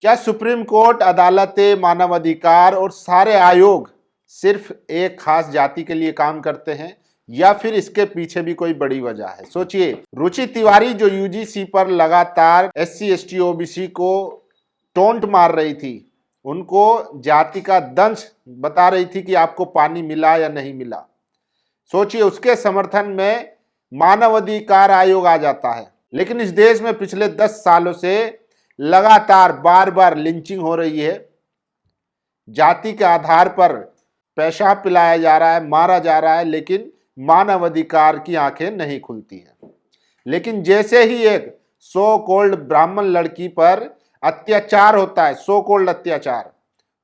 क्या supreme court, अदालतें, मानवाधिकार और सारे आयोग सिर्फ एक खास जाति के लिए काम करते हैं या फिर इसके पीछे भी कोई बड़ी वजह है? सोचिए, रुचि तिवारी जो यूजीसी पर लगातार एससी एसटी ओबीसी को टोंट मार रही थी, उनको जाति का दंश बता रही थी कि आपको पानी मिला या नहीं मिला, सोचिए उसके समर्थन में मानवाधिकार आयोग आ जाता है। लेकिन इस देश में पिछले 10 सालों से लगातार बार बार लिंचिंग हो रही है, जाति के आधार पर पेशाब पिलाया जा रहा है, मारा जा रहा है, लेकिन मानवाधिकार की आंखें नहीं खुलती हैं। लेकिन जैसे ही एक सो कॉल्ड ब्राह्मण लड़की पर अत्याचार होता है, सो कॉल्ड अत्याचार,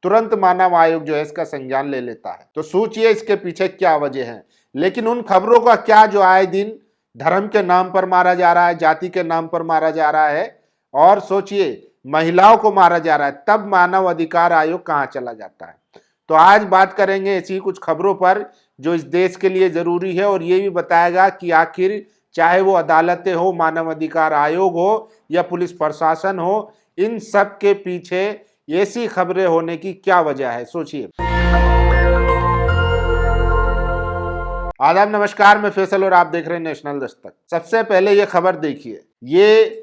तुरंत मानव आयोग जो है इसका संज्ञान ले लेता है। तो सोचिए इसके पीछे क्या वजह है। लेकिन उन खबरों का क्या जो आए दिन धर्म के नाम पर मारा जा रहा है, जाति के नाम पर मारा जा रहा है, और सोचिए महिलाओं को मारा जा रहा है, तब मानव अधिकार आयोग कहां चला जाता है। तो आज बात करेंगे ऐसी कुछ खबरों पर जो इस देश के लिए जरूरी है, और ये भी बताएगा कि आखिर चाहे वो अदालतें हो, मानव अधिकार आयोग हो या पुलिस प्रशासन हो, इन सब के पीछे ऐसी खबरें होने की क्या वजह है। सोचिए। आदाब, नमस्कार, मैं फैसल और आप देख रहे हैं नेशनल दस्तक। सबसे पहले ये खबर देखिए, ये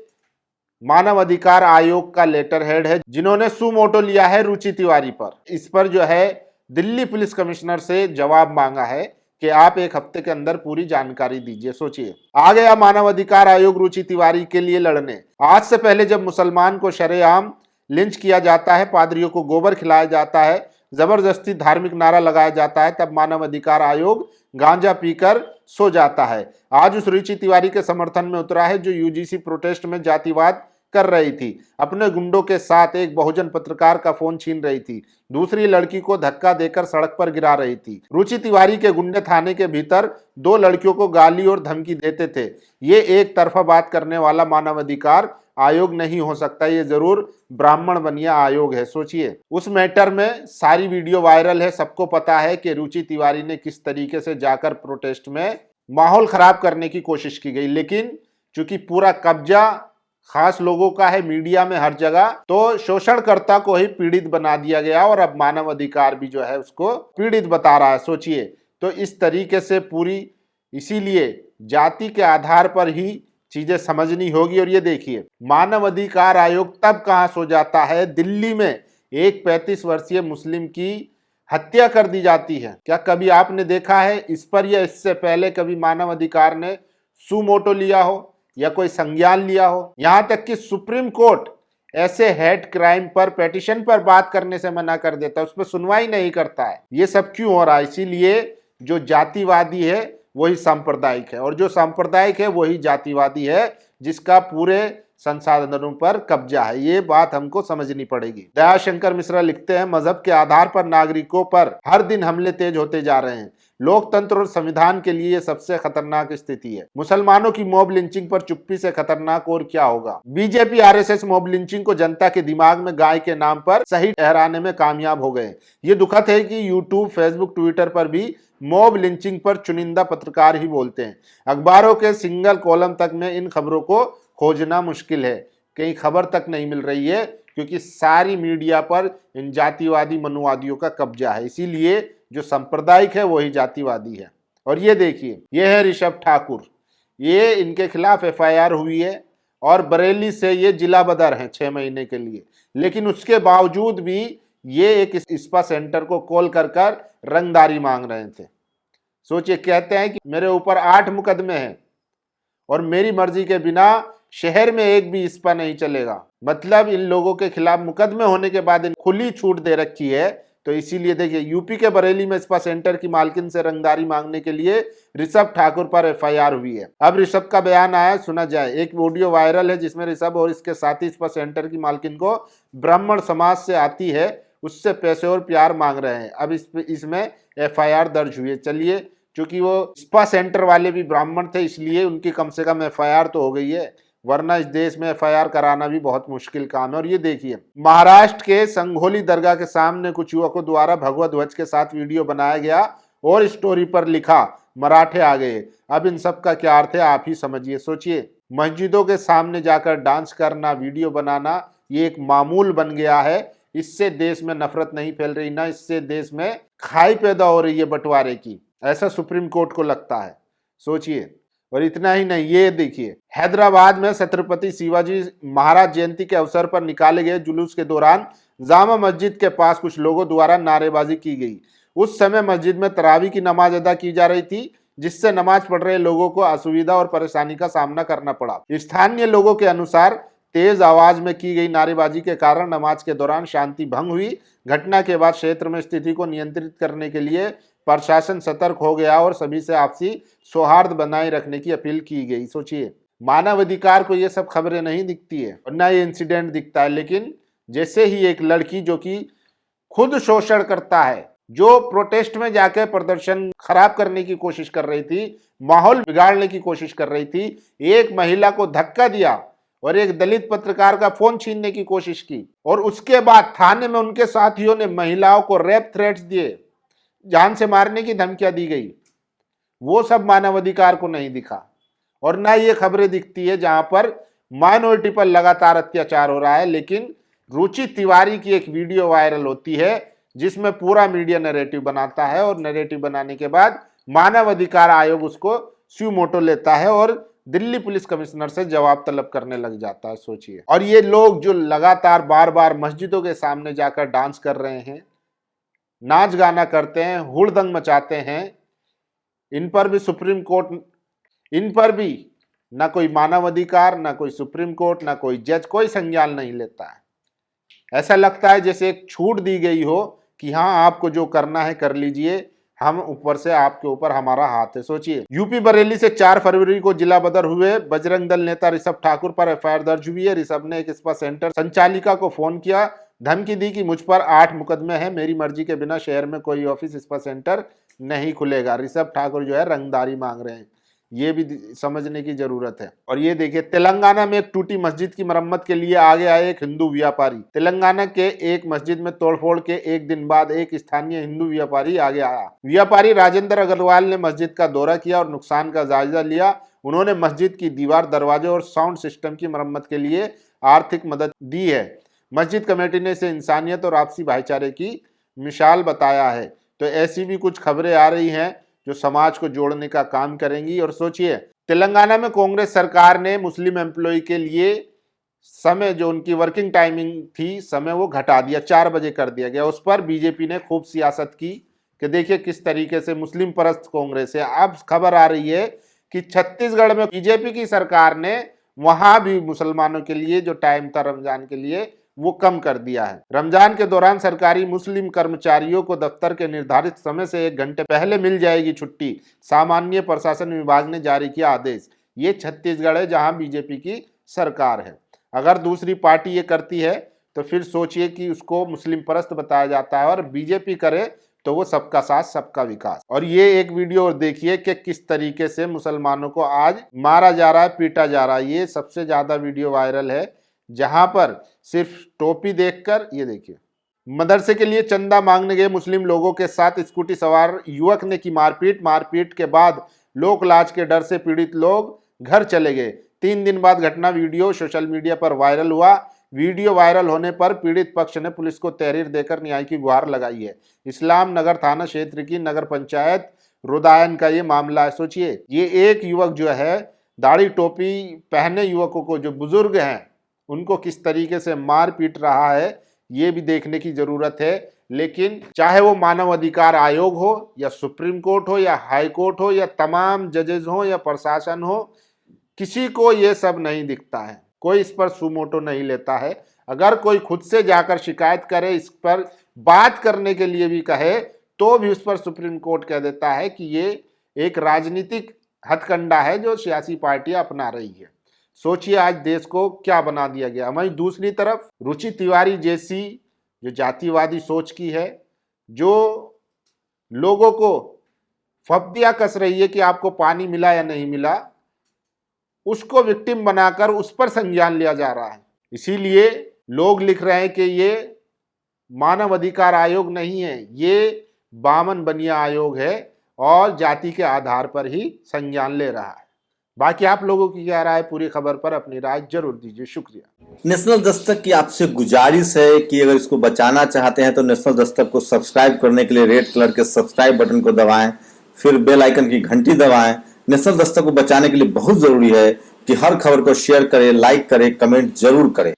मानव अधिकार आयोग का लेटर हेड है जिन्होंने सुमोटो लिया है रुचि तिवारी पर। इस पर जो है दिल्ली पुलिस कमिश्नर से जवाब मांगा है कि आप एक हफ्ते के अंदर पूरी जानकारी दीजिए। सोचिए, आ गया मानव अधिकार आयोग रुचि तिवारी के लिए लड़ने। आज से पहले जब मुसलमान को शरेआम लिंच किया जाता है, पादरियों को गोबर खिलाया जाता है, जबरदस्ती धार्मिक नारा लगाया जाता है, तब मानव अधिकार आयोग गांजा पीकर सो जाता है। आज उस रुचि तिवारी के समर्थन में उतरा है जो यूजीसी प्रोटेस्ट में जातिवाद कर रही थी, अपने गुंडों के साथ एक बहुजन पत्रकार का फोन छीन रही थी, दूसरी लड़की को धक्का देकर सड़क पर गिरा रही थी। रुचि तिवारी के गुंडे थाने के भीतर 2 लड़कियों को गाली और धमकी देते थे। ये एक तरफा बात करने वाला मानवाधिकार आयोग नहीं हो सकता, ये जरूर ब्राह्मण बनिया आयोग है। सोचिए, उस मैटर में सारी वीडियो वायरल है, सबको पता है कि रुचि तिवारी ने किस तरीके से जाकर प्रोटेस्ट में माहौल खराब करने की कोशिश की गई। लेकिन चूंकि पूरा कब्जा खास लोगों का है मीडिया में हर जगह, तो शोषणकर्ता को ही पीड़ित बना दिया गया और अब मानव अधिकार भी जो है उसको पीड़ित बता रहा है। सोचिए, तो इस तरीके से पूरी, इसीलिए जाति के आधार पर ही चीजें समझनी होगी। और ये देखिए, मानव अधिकार आयोग तब कहां सो जाता है, दिल्ली में एक 35 वर्षीय मुस्लिम की हत्या कर दी जाती है। क्या कभी आपने देखा है इस पर या इससे पहले कभी मानव अधिकार ने सुमोटो लिया हो या कोई संज्ञान लिया हो? यहां तक कि सुप्रीम कोर्ट ऐसे हेट क्राइम पर पिटीशन पर बात करने से मना कर देता है, उस पर सुनवाई नहीं करता है। ये सब क्यों हो रहा है? इसीलिए जो जातिवादी है वही सांप्रदायिक है, और जो सांप्रदायिक है वही जातिवादी है, जिसका पूरे संसाधनों पर कब्जा है। ये बात हमको समझनी पड़ेगी। दयाशंकर मिश्रा लिखते हैं, मजहब के आधार पर नागरिकों पर हर दिन हमले तेज होते जा रहे हैं। लोकतंत्र और संविधान के लिए सबसे खतरनाक स्थिति है। मुसलमानों की मॉब लिंचिंग पर चुप्पी से खतरनाक और क्या होगा। बीजेपी आरएसएस मॉब लिंचिंग को जनता के दिमाग में गाय के नाम पर सही ठहराने में कामयाब हो गए। ये दुखद है कि यूट्यूब, फेसबुक, ट्विटर पर भी मॉब लिंचिंग पर चुनिंदा पत्रकार ही बोलते हैं। अखबारों के सिंगल कॉलम तक में इन खबरों को खोजना मुश्किल है, कहीं खबर तक नहीं मिल रही है, क्योंकि सारी मीडिया पर इन जातिवादी मनुवादियों का कब्जा है। इसीलिए जो सांप्रदायिक है वही जातिवादी है। और ये देखिए, ये है ऋषभ ठाकुर, ये इनके खिलाफ एफआईआर हुई है और बरेली से ये जिला बदर हैं 6 महीने के लिए। लेकिन उसके बावजूद भी ये एक स्पा सेंटर को कॉल कर रंगदारी मांग रहे थे। सोचिए, कहते हैं कि मेरे ऊपर 8 मुकदमे हैं और मेरी मर्जी के बिना शहर में एक भी स्पा नहीं चलेगा। मतलब इन लोगों के खिलाफ मुकदमे होने के बाद इन खुली छूट दे रखी है। तो इसीलिए देखिए, यूपी के बरेली में स्पा सेंटर की मालकिन से रंगदारी मांगने के लिए ऋषभ ठाकुर पर एफआईआर हुई है। अब ऋषभ का बयान आया, सुना जाए। एक वीडियो वायरल है जिसमें ऋषभ और इसके साथी स्पा सेंटर की मालकिन को ब्राह्मण समाज से आती है, उससे पैसे और प्यार मांग रहे हैं। अब इसमें एफआईआर दर्ज हुई है। चलिए, चूंकि वो स्पा सेंटर वाले भी ब्राह्मण थे, इसलिए उनकी कम से कम एफआईआर तो हो गई है, वरना इस देश में एफआईआर कराना भी बहुत मुश्किल काम है। और ये देखिए, महाराष्ट्र के संघोली दरगाह के सामने कुछ युवकों द्वारा भगवा ध्वज के साथ वीडियो बनाया गया और स्टोरी पर लिखा, मराठे आ गए। अब इन सब का क्या अर्थ है आप ही समझिए। सोचिए, मस्जिदों के सामने जाकर डांस करना, वीडियो बनाना, ये एक मामूल बन गया है। इससे देश में नफरत नहीं फैल रही, ना इससे देश में खाई पैदा हो रही है बंटवारे की, ऐसा सुप्रीम कोर्ट को लगता है। सोचिए। और इतना ही नहीं, ये देखिए, हैदराबाद में छत्रपति शिवाजी महाराज जयंती के अवसर पर निकाले गए जुलूस के दौरान जामा मस्जिद के पास कुछ लोगों द्वारा नारेबाजी की गई। उस समय मस्जिद में तरावी की नमाज अदा की जा रही थी, जिससे नमाज पढ़ रहे लोगों को असुविधा और परेशानी का सामना करना पड़ा। स्थानीय लोगों के अनुसार तेज आवाज में की गई नारेबाजी के कारण नमाज के दौरान शांति भंग हुई। घटना के बाद क्षेत्र में स्थिति को नियंत्रित करने के लिए प्रशासन सतर्क हो गया और सभी से आपसी सौहार्द बनाए रखने की अपील की गई। सोचिए, मानवाधिकार को ये सब खबरें नहीं दिखती है और ना ये इंसिडेंट दिखता है, लेकिन जैसे ही एक लड़की जो कि खुद शोषण करता है, जो प्रोटेस्ट में जाकर प्रदर्शन खराब करने की कोशिश कर रही थी, माहौल बिगाड़ने की कोशिश कर रही थी, एक महिला को धक्का दिया और एक दलित पत्रकार का फोन छीनने की कोशिश की, और उसके बाद थाने में उनके साथियों ने महिलाओं को रेप थ्रेट्स दिए, जान से मारने की धमकियां दी गई। वो सब मानवाधिकार को नहीं दिखा। और ना ये खबरें दिखती है जहां पर माइनॉरिटी पर लगातार अत्याचार हो रहा है, लेकिन रुचि तिवारी की एक वीडियो वायरल होती है जिसमें पूरा मीडिया नैरेटिव बनाता है, और नैरेटिव बनाने के बाद मानवाधिकार आयोग उसको स्यू मोटो लेता है और दिल्ली पुलिस कमिश्नर से जवाब तलब करने लग जाता है। सोचिए। और ये लोग जो लगातार बार बार मस्जिदों के सामने जाकर डांस कर रहे हैं, नाच गाना करते हैं, हुड़दंग मचाते हैं, इन पर भी सुप्रीम कोर्ट, इन पर भी ना कोई मानवाधिकार, ना कोई सुप्रीम कोर्ट, ना कोई जज कोई संज्ञान नहीं लेता है। ऐसा लगता है जैसे एक छूट दी गई हो कि हाँ, आपको जो करना है कर लीजिए, हम ऊपर से आपके ऊपर हमारा हाथ है। सोचिए, यूपी बरेली से 4 फरवरी को जिला बदर हुए बजरंग दल नेता ऋषभ ठाकुर पर एफआईआर दर्ज हुई है। ऋषभ ने एक स्पा सेंटर संचालिका को फोन किया, धमकी दी कि मुझ पर 8 मुकदमे हैं, मेरी मर्जी के बिना शहर में कोई ऑफिस स्पा सेंटर नहीं खुलेगा। ऋषभ ठाकुर जो है रंगदारी मांग रहे हैं, ये भी समझने की जरूरत है। और ये देखिए, तेलंगाना में एक टूटी मस्जिद की मरम्मत के लिए आगे आए एक हिंदू व्यापारी। तेलंगाना के एक मस्जिद में तोड़फोड़ के एक दिन बाद एक स्थानीय हिंदू व्यापारी आगे आया। व्यापारी राजेंद्र अग्रवाल ने मस्जिद का दौरा किया और नुकसान का जायजा लिया। उन्होंने मस्जिद की दीवार, दरवाजे और साउंड सिस्टम की मरम्मत के लिए आर्थिक मदद दी है। मस्जिद कमेटी ने इसे इंसानियत और आपसी भाईचारे की मिसाल बताया है। तो ऐसी भी कुछ खबरें आ रही हैं जो समाज को जोड़ने का काम करेंगी। और सोचिए, तेलंगाना में कांग्रेस सरकार ने मुस्लिम एम्प्लॉय के लिए समय, जो उनकी वर्किंग टाइमिंग थी, समय वो घटा दिया, 4 बजे कर दिया गया। उस पर बीजेपी ने खूब सियासत की कि देखिए किस तरीके से मुस्लिम परस्त कांग्रेस है। अब खबर आ रही है कि छत्तीसगढ़ में बीजेपी की सरकार ने वहां भी मुसलमानों के लिए जो टाइम था रमजान के लिए, वो कम कर दिया है। रमजान के दौरान सरकारी मुस्लिम कर्मचारियों को दफ्तर के निर्धारित समय से 1 घंटे पहले मिल जाएगी छुट्टी, सामान्य प्रशासन विभाग ने जारी किया आदेश। ये छत्तीसगढ़ है जहां बीजेपी की सरकार है। अगर दूसरी पार्टी ये करती है तो फिर सोचिए कि उसको मुस्लिम परस्त बताया जाता है, और बीजेपी करे तो वो सबका साथ सबका विकास। और ये एक वीडियो और देखिए कि किस तरीके से मुसलमानों को आज मारा जा रहा है, पीटा जा रहा है। ये सबसे ज्यादा वीडियो वायरल है जहां पर सिर्फ टोपी देखकर, ये देखिए, मदरसे के लिए चंदा मांगने गए मुस्लिम लोगों के साथ स्कूटी सवार युवक ने की मारपीट। मारपीट के बाद लोक लाज के डर से पीड़ित लोग घर चले गए। 3 दिन बाद घटना वीडियो सोशल मीडिया पर वायरल हुआ। वीडियो वायरल होने पर पीड़ित पक्ष ने पुलिस को तहरीर देकर न्याय की गुहार लगाई है। इस्लाम नगर थाना क्षेत्र की नगर पंचायत रुदायन का ये मामला है। सोचिए, ये एक युवक जो है दाढ़ी टोपी पहने युवकों को, जो बुजुर्ग हैं, उनको किस तरीके से मार पीट रहा है, ये भी देखने की जरूरत है। लेकिन चाहे वो मानव अधिकार आयोग हो, या सुप्रीम कोर्ट हो, या हाई कोर्ट हो, या तमाम जजेस हो, या प्रशासन हो, किसी को ये सब नहीं दिखता है। कोई इस पर सुमोटो नहीं लेता है। अगर कोई खुद से जाकर शिकायत करे, इस पर बात करने के लिए भी कहे, तो भी उस पर सुप्रीम कोर्ट कह देता है कि ये एक राजनीतिक हथकंडा है जो सियासी पार्टियां अपना रही है। सोचिए आज देश को क्या बना दिया गया। वहीं दूसरी तरफ रुचि तिवारी जैसी जो जातिवादी सोच की है, जो लोगों को फब्तियां कस रही है कि आपको पानी मिला या नहीं मिला, उसको विक्टिम बनाकर उस पर संज्ञान लिया जा रहा है। इसीलिए लोग लिख रहे हैं कि ये मानव अधिकार आयोग नहीं है, ये बामन बनिया आयोग है और जाति के आधार पर ही संज्ञान ले रहा है। बाकी आप लोगों की क्या राय, पूरी खबर पर अपनी राय जरूर दीजिए। शुक्रिया। नेशनल दस्तक की आपसे गुजारिश है कि अगर इसको बचाना चाहते हैं तो नेशनल दस्तक को सब्सक्राइब करने के लिए रेड कलर के सब्सक्राइब बटन को दबाएं, फिर बेल आइकन की घंटी दबाएं। नेशनल दस्तक को बचाने के लिए बहुत जरूरी है कि हर खबर को शेयर करें, लाइक करें, कमेंट जरूर करें।